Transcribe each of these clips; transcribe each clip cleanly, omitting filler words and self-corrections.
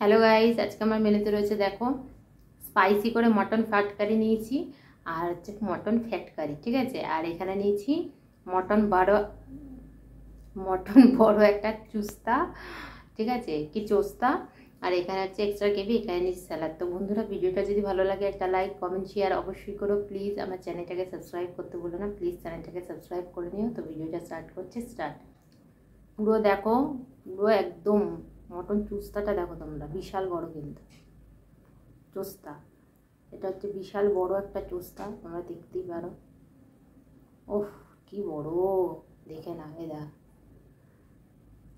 Hello guys, আজকে আমার মেনুতে রয়েছে দেখো স্পাইসি করে মটন ফ্যাট কারি নিয়েছি আর হচ্ছে মটন ফ্যাট কারি, ঠিক আছে। আর এখানে নিয়েছি মটন বড় মটন বড় একটা চুস্তা, ঠিক আছে, কি চোস্তা। আর এখানে হচ্ছে এক্সট্রা গ্রেভি, এখানে নিয়েছি স্যালাড। তো বন্ধুরা, ভিডিওটা যদি ভালো লাগে একটা লাইক কমেন্ট শেয়ার অবশ্যই করো প্লিজ। আমার চ্যানেলটাকে সাবস্ক্রাইব করতে বলো না প্লিজ, চ্যানেলটাকে সাবস্ক্রাইব করে নিও। তো ভিডিওটা স্টার্ট। পুরো দেখো, পুরো একদম মটন চুস্তাটা দেখো তোমরা, বিশাল বড় কিন্তু চোস্তা। এটা হচ্ছে বিশাল বড় একটা চোস্তা, তোমরা দেখতেই পারো। ওহ, কি বড়, দেখে না এ দেখ,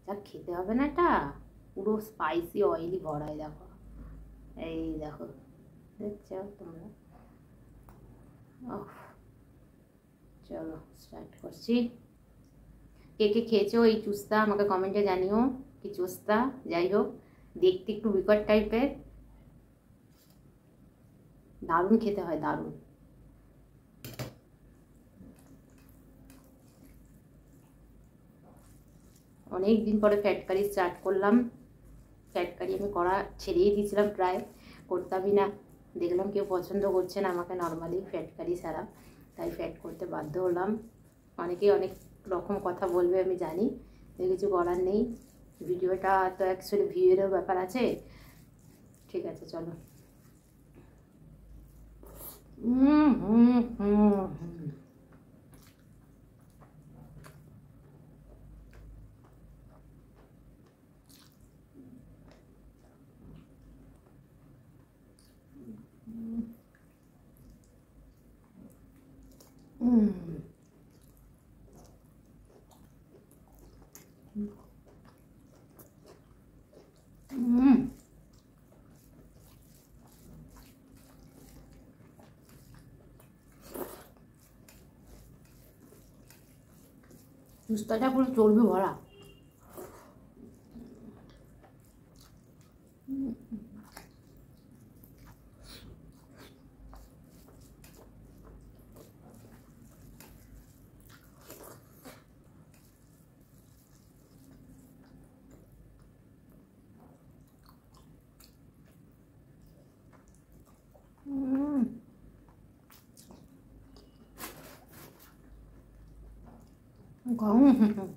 যা খেতে হবে না এটা। পুরো স্পাইসি অয়েলি ভরাই দেখো, এই দেখো, দেখছো তোমরা। ওহ, চলো স্টার্ট করছি। কে কে খেয়েছো এই চুস্তা আমাকে কমেন্টে জানিও। কি চুস্তা, যাই হোক, দেখতে একটু বিকট টাইপের, দারুণ খেতে হয়, দারুণ। অনেক দিন পরে ফ্যাট কারি স্টার্ট করলাম। ফ্যাট কারি আমি করা ছেড়েই দিয়েছিলাম, প্রায় করতামই না। দেখলাম কেউ পছন্দ করছে না আমাকে নর্মালি ফ্যাট কারি ছাড়া, তাই ফ্যাট করতে বাধ্য হলাম। অনেকেই অনেক রকম কথা বলবে আমি জানি, কিছু করার নেই। ভিডিওটা তো অ্যাকচুয়ালি ভিউয়েরও ব্যাপার আছে, ঠিক আছে চলো। হুম হুম হুম হুম হুম হুম। চুস্তাটা পুরো চর্বি ভরা। হুম হুম হুম।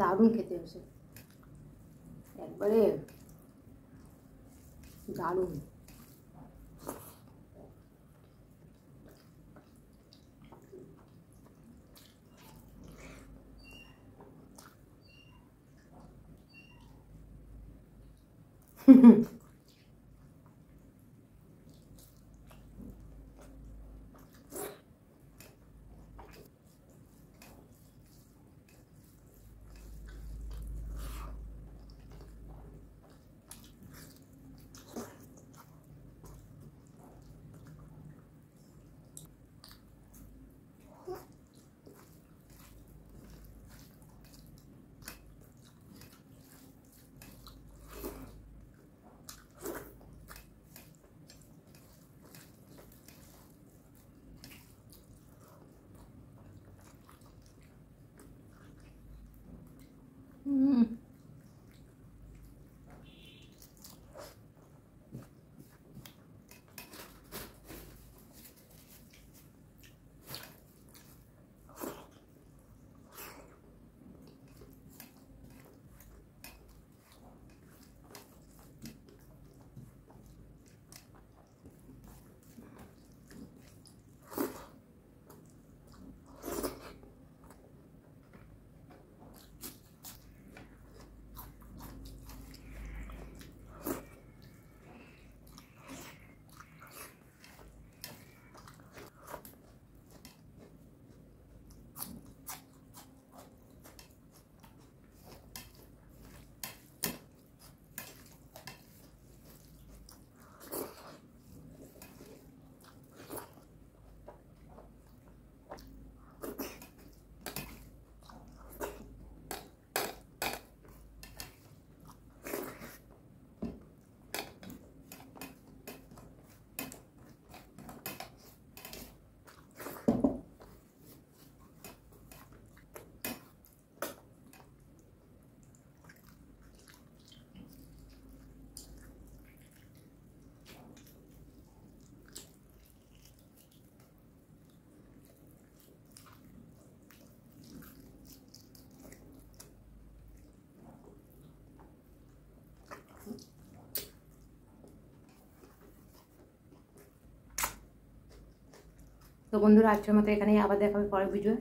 দারুণ খেতে হয়েছে, একবারে দারুণ। তো বন্ধুরা আজকের মতো এখানেই, আবার দেখা হবে পরের ভিডিও।